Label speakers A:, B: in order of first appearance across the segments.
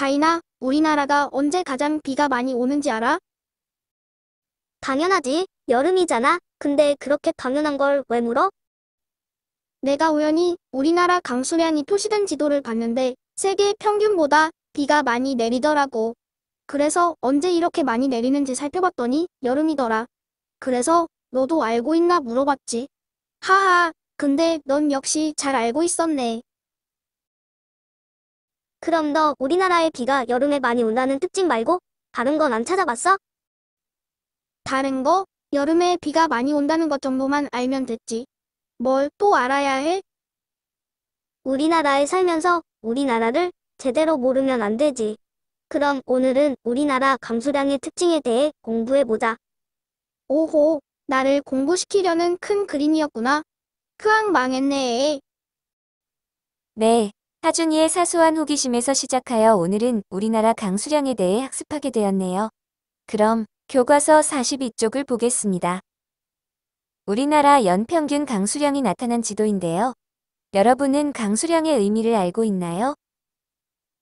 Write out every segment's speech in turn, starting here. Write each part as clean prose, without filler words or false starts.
A: 다이나, 우리나라가 언제 가장 비가 많이 오는지 알아?
B: 당연하지. 여름이잖아. 근데 그렇게 당연한 걸 왜 물어?
A: 내가 우연히 우리나라 강수량이 표시된 지도를 봤는데 세계 평균보다 비가 많이 내리더라고. 그래서 언제 이렇게 많이 내리는지 살펴봤더니 여름이더라. 그래서 너도 알고 있나 물어봤지. 하하, 근데 넌 역시 잘 알고 있었네.
B: 그럼 너 우리나라의 비가 여름에 많이 온다는 특징 말고 다른 건 안 찾아봤어?
A: 다른 거? 여름에 비가 많이 온다는 것 정도만 알면 됐지. 뭘 또 알아야 해?
B: 우리나라에 살면서 우리나라를 제대로 모르면 안 되지. 그럼 오늘은 우리나라 강수량의 특징에 대해 공부해보자.
A: 오호, 나를 공부시키려는 큰 그림이었구나. 크앙 망했네.
C: 네, 하준이의 사소한 호기심에서 시작하여 오늘은 우리나라 강수량에 대해 학습하게 되었네요. 그럼 교과서 42쪽을 보겠습니다. 우리나라 연평균 강수량이 나타난 지도인데요. 여러분은 강수량의 의미를 알고 있나요?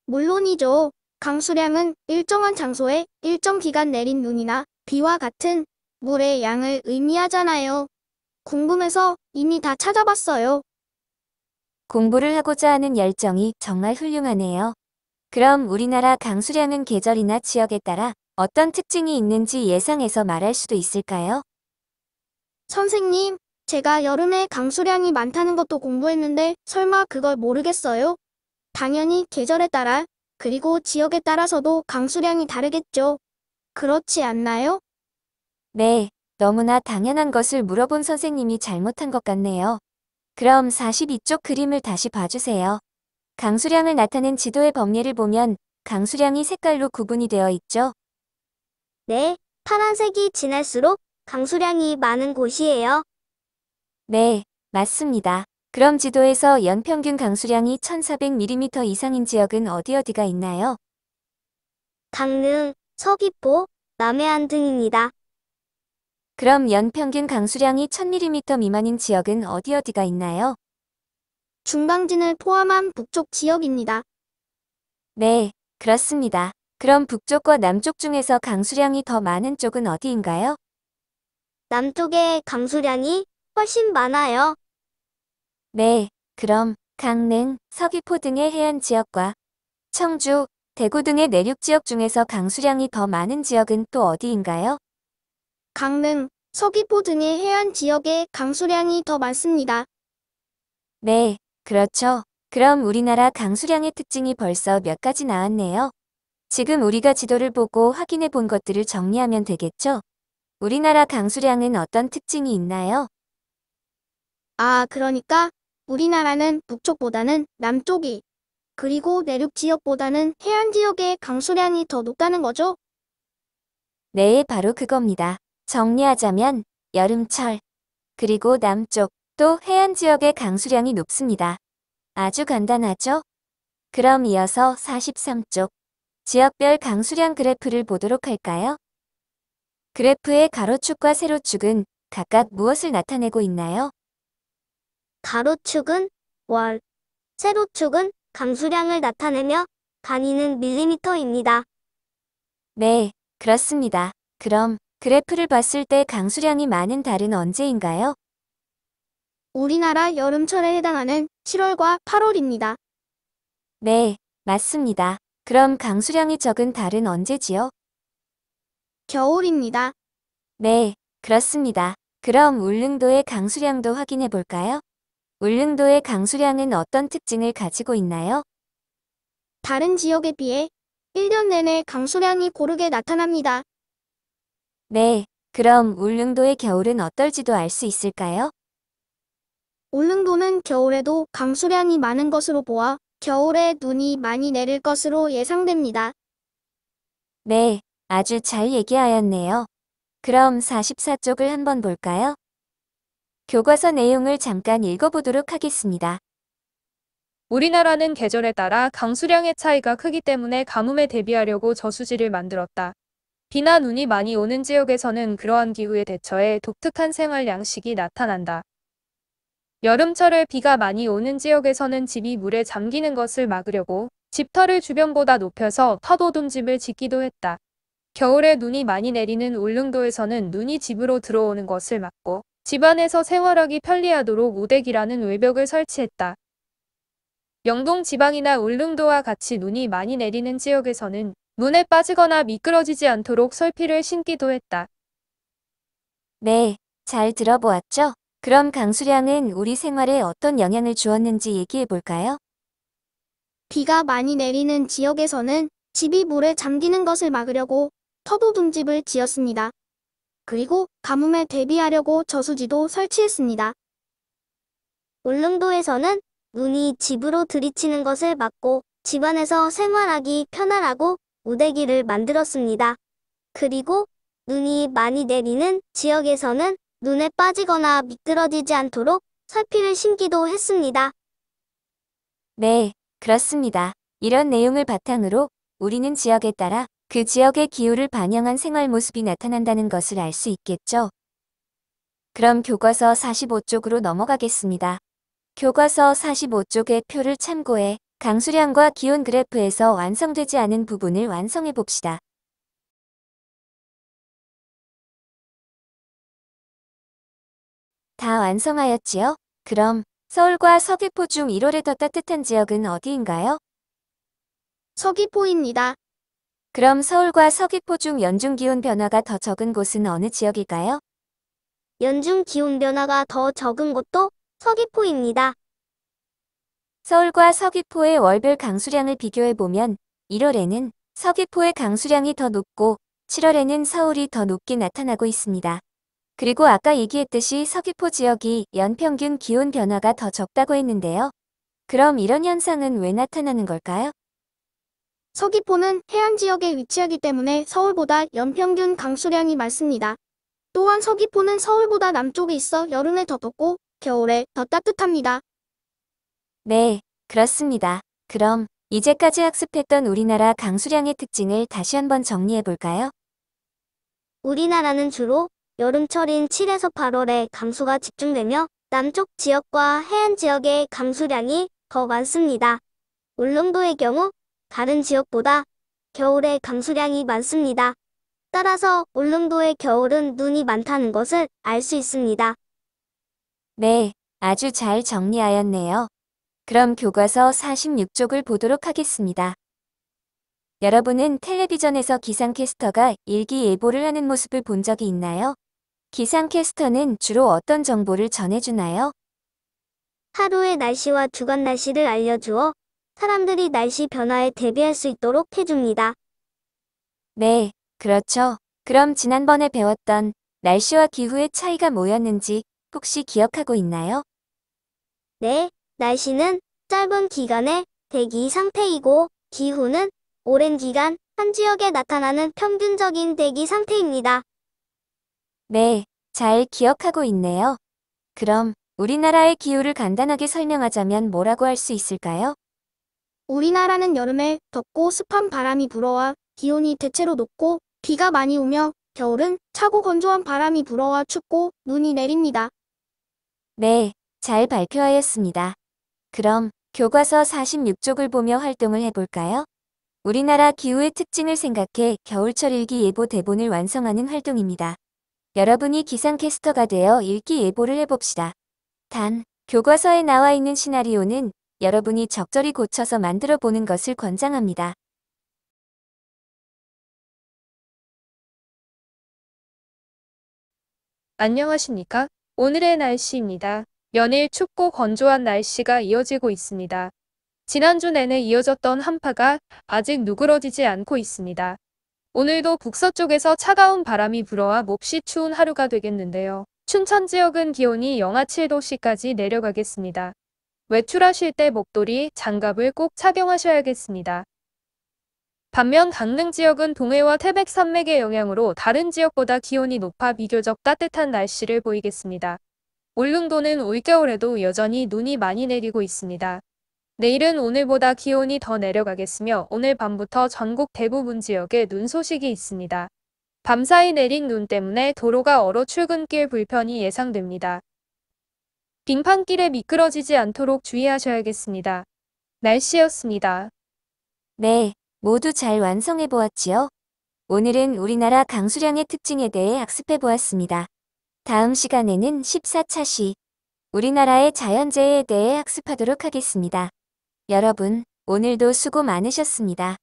A: 물론이죠. 강수량은 일정한 장소에 일정 기간 내린 눈이나 비와 같은 물의 양을 의미하잖아요. 궁금해서 이미 다 찾아봤어요.
C: 공부를 하고자 하는 열정이 정말 훌륭하네요. 그럼 우리나라 강수량은 계절이나 지역에 따라 어떤 특징이 있는지 예상해서 말할 수도 있을까요?
A: 선생님, 제가 여름에 강수량이 많다는 것도 공부했는데 설마 그걸 모르겠어요? 당연히 계절에 따라, 그리고 지역에 따라서도 강수량이 다르겠죠. 그렇지 않나요?
C: 네, 너무나 당연한 것을 물어본 선생님이 잘못한 것 같네요. 그럼 42쪽 그림을 다시 봐주세요. 강수량을 나타낸 지도의 범례를 보면 강수량이 색깔로 구분이 되어 있죠.
B: 네, 파란색이 진할수록 강수량이 많은 곳이에요.
C: 네, 맞습니다. 그럼 지도에서 연평균 강수량이 1400mm 이상인 지역은 어디가 있나요?
B: 강릉, 서귀포, 남해안 등입니다.
C: 그럼 연평균 강수량이 1000mm 미만인 지역은 어디가 있나요?
A: 중강진을 포함한 북쪽 지역입니다.
C: 네, 그렇습니다. 그럼 북쪽과 남쪽 중에서 강수량이 더 많은 쪽은 어디인가요?
B: 남쪽의 강수량이 훨씬 많아요.
C: 네, 그럼 강릉, 서귀포 등의 해안 지역과 청주, 대구 등의 내륙 지역 중에서 강수량이 더 많은 지역은 또 어디인가요?
A: 강릉, 서귀포 등의 해안 지역에 강수량이 더 많습니다.
C: 네, 그렇죠. 그럼 우리나라 강수량의 특징이 벌써 몇 가지 나왔네요. 지금 우리가 지도를 보고 확인해 본 것들을 정리하면 되겠죠? 우리나라 강수량은 어떤 특징이 있나요?
A: 아, 그러니까 우리나라는 북쪽보다는 남쪽이, 그리고 내륙 지역보다는 해안 지역의 강수량이 더 높다는 거죠?
C: 네, 바로 그겁니다. 정리하자면 여름철, 그리고 남쪽, 또 해안 지역의 강수량이 높습니다. 아주 간단하죠? 그럼 이어서 43쪽, 지역별 강수량 그래프를 보도록 할까요? 그래프의 가로축과 세로축은 각각 무엇을 나타내고 있나요?
B: 가로축은 월, 세로축은 강수량을 나타내며 단위는 밀리미터입니다.
C: 네, 그렇습니다. 그럼 그래프를 봤을 때 강수량이 많은 달은 언제인가요?
A: 우리나라 여름철에 해당하는 7월과 8월입니다.
C: 네, 맞습니다. 그럼 강수량이 적은 달은 언제지요?
A: 겨울입니다.
C: 네, 그렇습니다. 그럼 울릉도의 강수량도 확인해 볼까요? 울릉도의 강수량은 어떤 특징을 가지고 있나요?
A: 다른 지역에 비해 1년 내내 강수량이 고르게 나타납니다.
C: 네, 그럼 울릉도의 겨울은 어떨지도 알 수 있을까요?
A: 울릉도는 겨울에도 강수량이 많은 것으로 보아 겨울에 눈이 많이 내릴 것으로 예상됩니다.
C: 네, 아주 잘 얘기하였네요. 그럼 44쪽을 한번 볼까요? 교과서 내용을 잠깐 읽어보도록 하겠습니다.
D: 우리나라는 계절에 따라 강수량의 차이가 크기 때문에 가뭄에 대비하려고 저수지를 만들었다. 비나 눈이 많이 오는 지역에서는 그러한 기후에 대처해 독특한 생활 양식이 나타난다. 여름철에 비가 많이 오는 지역에서는 집이 물에 잠기는 것을 막으려고 집터를 주변보다 높여서 터도둠집을 짓기도 했다. 겨울에 눈이 많이 내리는 울릉도에서는 눈이 집으로 들어오는 것을 막고 집안에서 생활하기 편리하도록 우대기라는 외벽을 설치했다. 영동 지방이나 울릉도와 같이 눈이 많이 내리는 지역에서는 눈에 빠지거나 미끄러지지 않도록 설피를 신기도 했다.
C: 네, 잘 들어보았죠? 그럼 강수량은 우리 생활에 어떤 영향을 주었는지 얘기해 볼까요?
A: 비가 많이 내리는 지역에서는 집이 물에 잠기는 것을 막으려고 터도둠집을 지었습니다. 그리고 가뭄에 대비하려고 저수지도 설치했습니다.
B: 울릉도에서는 눈이 집으로 들이치는 것을 막고 집안에서 생활하기 편안하고 우대기를 만들었습니다. 그리고 눈이 많이 내리는 지역에서는 눈에 빠지거나 미끄러지지 않도록 설피를 신기도 했습니다.
C: 네, 그렇습니다. 이런 내용을 바탕으로 우리는 지역에 따라 그 지역의 기후를 반영한 생활 모습이 나타난다는 것을 알 수 있겠죠. 그럼 교과서 45쪽으로 넘어가겠습니다. 교과서 45쪽의 표를 참고해 강수량과 기온 그래프에서 완성되지 않은 부분을 완성해 봅시다. 다 완성하였지요? 그럼 서울과 서귀포 중 1월에 더 따뜻한 지역은 어디인가요?
A: 서귀포입니다.
C: 그럼 서울과 서귀포 중 연중 기온 변화가 더 적은 곳은 어느 지역일까요?
B: 연중 기온 변화가 더 적은 곳도 서귀포입니다.
C: 서울과 서귀포의 월별 강수량을 비교해보면 1월에는 서귀포의 강수량이 더 높고 7월에는 서울이 더 높게 나타나고 있습니다. 그리고 아까 얘기했듯이 서귀포 지역이 연평균 기온 변화가 더 적다고 했는데요. 그럼 이런 현상은 왜 나타나는 걸까요?
A: 서귀포는 해안 지역에 위치하기 때문에 서울보다 연평균 강수량이 많습니다. 또한 서귀포는 서울보다 남쪽에 있어 여름에 더 덥고 겨울에 더 따뜻합니다.
C: 네, 그렇습니다. 그럼 이제까지 학습했던 우리나라 강수량의 특징을 다시 한번 정리해 볼까요?
B: 우리나라는 주로 여름철인 7에서 8월에 강수가 집중되며 남쪽 지역과 해안 지역의 강수량이 더 많습니다. 울릉도의 경우 다른 지역보다 겨울에 강수량이 많습니다. 따라서 울릉도의 겨울은 눈이 많다는 것을 알 수 있습니다.
C: 네, 아주 잘 정리하였네요. 그럼 교과서 46쪽을 보도록 하겠습니다. 여러분은 텔레비전에서 기상캐스터가 일기예보를 하는 모습을 본 적이 있나요? 기상캐스터는 주로 어떤 정보를 전해주나요?
B: 하루의 날씨와 주간 날씨를 알려주어 사람들이 날씨 변화에 대비할 수 있도록 해줍니다.
C: 네, 그렇죠. 그럼 지난번에 배웠던 날씨와 기후의 차이가 뭐였는지 혹시 기억하고 있나요?
B: 네, 날씨는 짧은 기간의 대기 상태이고 기후는 오랜 기간 한 지역에 나타나는 평균적인 대기 상태입니다.
C: 네, 잘 기억하고 있네요. 그럼 우리나라의 기후를 간단하게 설명하자면 뭐라고 할 수 있을까요?
A: 우리나라는 여름에 덥고 습한 바람이 불어와 기온이 대체로 높고 비가 많이 오며 겨울은 차고 건조한 바람이 불어와 춥고 눈이 내립니다.
C: 네, 잘 발표하였습니다. 그럼 교과서 46쪽을 보며 활동을 해볼까요? 우리나라 기후의 특징을 생각해 겨울철 일기예보 대본을 완성하는 활동입니다. 여러분이 기상캐스터가 되어 일기예보를 해봅시다. 단, 교과서에 나와 있는 시나리오는 여러분이 적절히 고쳐서 만들어 보는 것을 권장합니다.
D: 안녕하십니까? 오늘의 날씨입니다. 연일 춥고 건조한 날씨가 이어지고 있습니다. 지난주 내내 이어졌던 한파가 아직 누그러지지 않고 있습니다. 오늘도 북서쪽에서 차가운 바람이 불어와 몹시 추운 하루가 되겠는데요. 춘천 지역은 기온이 영하 7도씨까지 내려가겠습니다. 외출하실 때 목도리, 장갑을 꼭 착용하셔야겠습니다. 반면 강릉 지역은 동해와 태백 산맥의 영향으로 다른 지역보다 기온이 높아 비교적 따뜻한 날씨를 보이겠습니다. 울릉도는 올겨울에도 여전히 눈이 많이 내리고 있습니다. 내일은 오늘보다 기온이 더 내려가겠으며 오늘 밤부터 전국 대부분 지역에 눈 소식이 있습니다. 밤사이 내린 눈 때문에 도로가 얼어 출근길 불편이 예상됩니다. 빙판길에 미끄러지지 않도록 주의하셔야겠습니다. 날씨였습니다.
C: 네, 모두 잘 완성해 보았지요? 오늘은 우리나라 강수량의 특징에 대해 학습해 보았습니다. 다음 시간에는 14차 시, 우리나라의 자연재해에 대해 학습하도록 하겠습니다. 여러분, 오늘도 수고 많으셨습니다.